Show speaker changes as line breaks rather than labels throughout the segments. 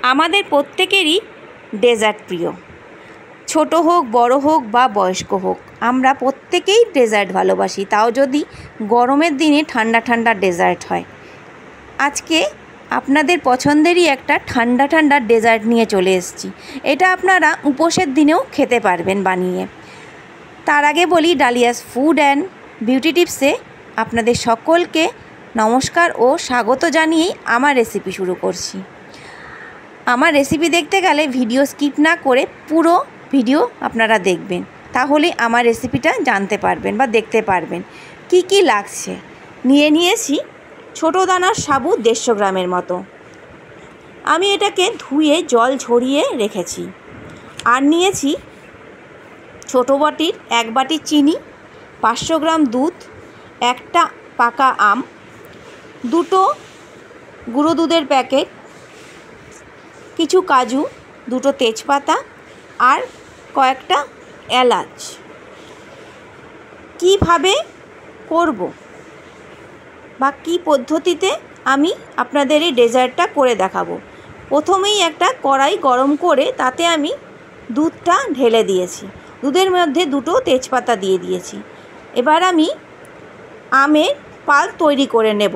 আমাদের প্রত্যেকেরই ডেজার্ট প্রিয়, ছোট হোক বড় হোক বা বয়স্ক হোক, আমরা প্রত্যেকেই ডেজার্ট ভালোবাসি, তাও যদি গরমের দিনে ঠান্ডা ঠান্ডা ডেজার্ট হয়। আজকে আপনাদের পছন্দেরই একটা ঠান্ডা ঠান্ডা ডেজার্ট নিয়ে চলে এসেছি। এটা আপনারা উপোসের দিনেও খেতে পারবেন বানিয়ে। তার আগে বলি, ডালিয়াস ফুড অ্যান্ড বিউটি টিপসে আপনাদের সকলকে নমস্কার ও স্বাগত জানিয়েই আমার রেসিপি শুরু করছি। আমার রেসিপি দেখতে গেলে ভিডিও স্কিপ না করে পুরো ভিডিও আপনারা দেখবেন, তাহলে আমার রেসিপিটা জানতে পারবেন বা দেখতে পারবেন। কি কি লাগছে নিয়েছি ছোটো দানার সাবু 150 গ্রামের মতো। আমি এটাকে ধুয়ে জল ঝরিয়ে রেখেছি। আর নিয়েছি ছোটো বাটির 1 বাটি চিনি, 500 গ্রাম দুধ, একটা পাকা আম, 2টো গুঁড়ো দুধের প্যাকেট, কিছু কাজু, 2টো তেজপাতা আর কয়েকটা এলাচ। কিভাবে করব বা কী পদ্ধতিতে আমি আপনাদের এই ডেজার্টটা করে দেখাবো। প্রথমেই একটা কড়াই গরম করে তাতে আমি দুধটা ঢেলে দিয়েছি। দুধের মধ্যে 2টো তেজপাতা দিয়ে দিয়েছি। এবার আমি আমের পাল্প তৈরি করে নেব।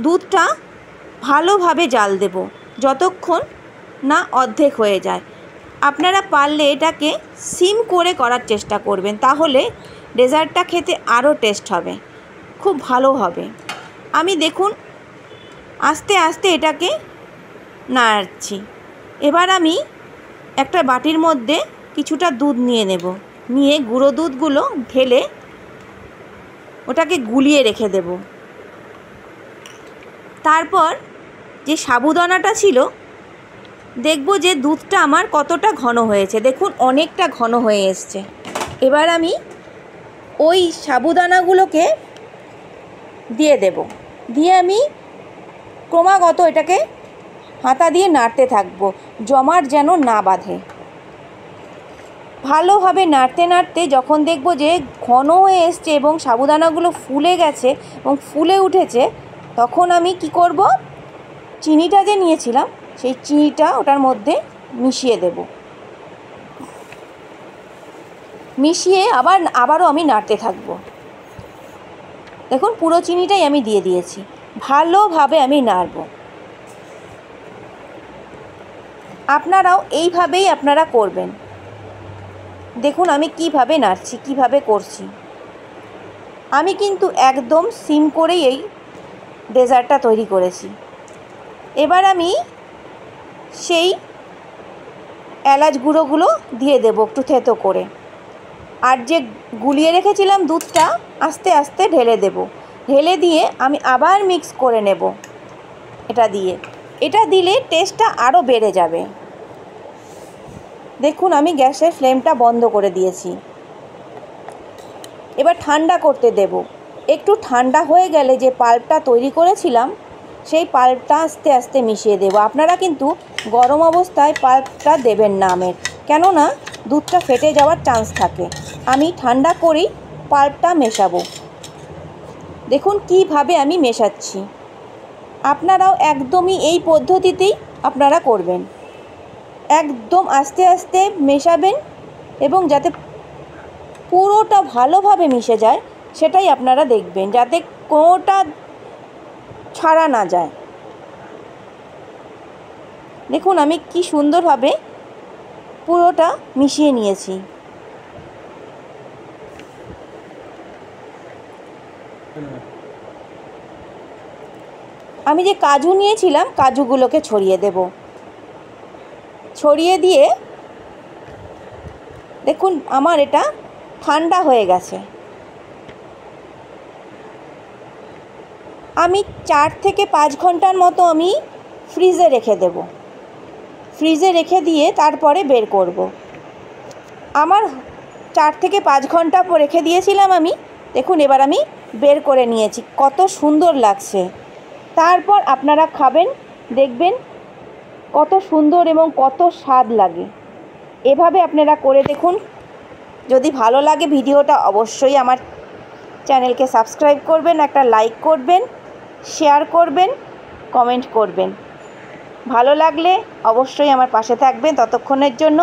দুধটা ভালোভাবে জাল দেব যতক্ষণ না অর্ধেক হয়ে যায়। আপনারা পারলে এটাকে সিম করে করার চেষ্টা করবেন, তাহলে ডেজার্টটা খেতে আরও টেস্ট হবে, খুব ভালো হবে। আমি দেখুন আস্তে আস্তে এটাকে নাড়ছি। এবার আমি একটা বাটির মধ্যে কিছুটা দুধ নিয়ে নেব, নিয়ে গুঁড়ো দুধগুলো ঢেলে ওটাকে গুলিয়ে রেখে দেব। তারপর যে সাবুদানাটা ছিল, দেখব যে দুধটা আমার কতটা ঘন হয়েছে। দেখুন অনেকটা ঘন হয়ে এসছে। এবার আমি ওই সাবুদানাগুলোকে দিয়ে দেব, দিয়ে আমি ক্রমাগত এটাকে হাতা দিয়ে নাড়তে থাকবো, জমাট যেন না বাঁধে। ভালোভাবে নাড়তে নাড়তে যখন দেখব যে ঘন হয়ে এসছে এবং সাবুদানাগুলো ফুলে গেছে এবং ফুলে উঠেছে, তখন আমি কি করব, চিনিটা যে নিয়েছিলাম সেই চিনিটা ওটার মধ্যে মিশিয়ে দেব। মিশিয়ে আবারও আমি নাড়তে থাকব। দেখুন পুরো চিনিটাই আমি দিয়ে দিয়েছি। ভালোভাবে আমি নাড়ব। আপনারাও এইভাবেই আপনারা করবেন। দেখুন আমি কিভাবে নাড়ছি, কিভাবে করছি। আমি কিন্তু একদম সিম করেই এই ডেজার্টটা তৈরি করেছি। এবার আমি সেই এলাচ গুঁড়োগুলো দিয়ে দেব একটু থেতো করে। আর যে গুলিয়ে রেখেছিলাম দুধটা আস্তে আস্তে ঢেলে দেব। ঢেলে দিয়ে আমি আবার মিক্স করে নেব। এটা দিলে টেস্টটা আরও বেড়ে যাবে। দেখুন আমি গ্যাসের ফ্লেমটা বন্ধ করে দিয়েছি। এবার ঠান্ডা করতে দেব। একটু ঠান্ডা হয়ে গেলে যে পাল্পটা তৈরি করেছিলাম সেই পাল্পটা আস্তে আস্তে মিশিয়ে দেব। আপনারা কিন্তু গরম অবস্থায় পাল্পটা দেবেন না আমের, কেননা দুধটা ফেটে যাওয়ার চান্স থাকে। আমি ঠান্ডা করেই পাল্পটা মেশাবো। দেখুন কিভাবে আমি মেশাচ্ছি। আপনারাও একদমই এই পদ্ধতিতেই আপনারা করবেন। একদম আস্তে আস্তে মেশাবেন এবং যাতে পুরোটা ভালোভাবে মিশে যায় সেটাই আপনারা দেখবেন, যাতে কোনোটা ছাড়া না যায়। দেখুন আমি কি সুন্দরভাবে পুরোটা মিশিয়ে নিয়েছি। আমি যে কাজু নিয়েছিলাম কাজুগুলোকে ছড়িয়ে দেব। ছড়িয়ে দিয়ে দেখুন আমার এটা ঠান্ডা হয়ে গেছে। আমি 4 থেকে 5 ঘন্টার মতো আমি ফ্রিজে রেখে দেব। ফ্রিজে রেখে দিয়ে তারপরে বের করব। আমার 4 থেকে 5 ঘন্টা পর রেখে দিয়েছিলাম আমি। দেখুন এবার আমি বের করে নিয়েছি, কত সুন্দর লাগছে। তারপর আপনারা খাবেন, দেখবেন কত সুন্দর এবং কত স্বাদ লাগে। এভাবে আপনারা করে দেখুন। যদি ভালো লাগে ভিডিওটা অবশ্যই আমার চ্যানেলকে সাবস্ক্রাইব করবেন, একটা লাইক করবেন, শেয়ার করবেন, কমেন্ট করবেন। ভালো লাগলে অবশ্যই আমার পাশে থাকবেন ততক্ষণের জন্য।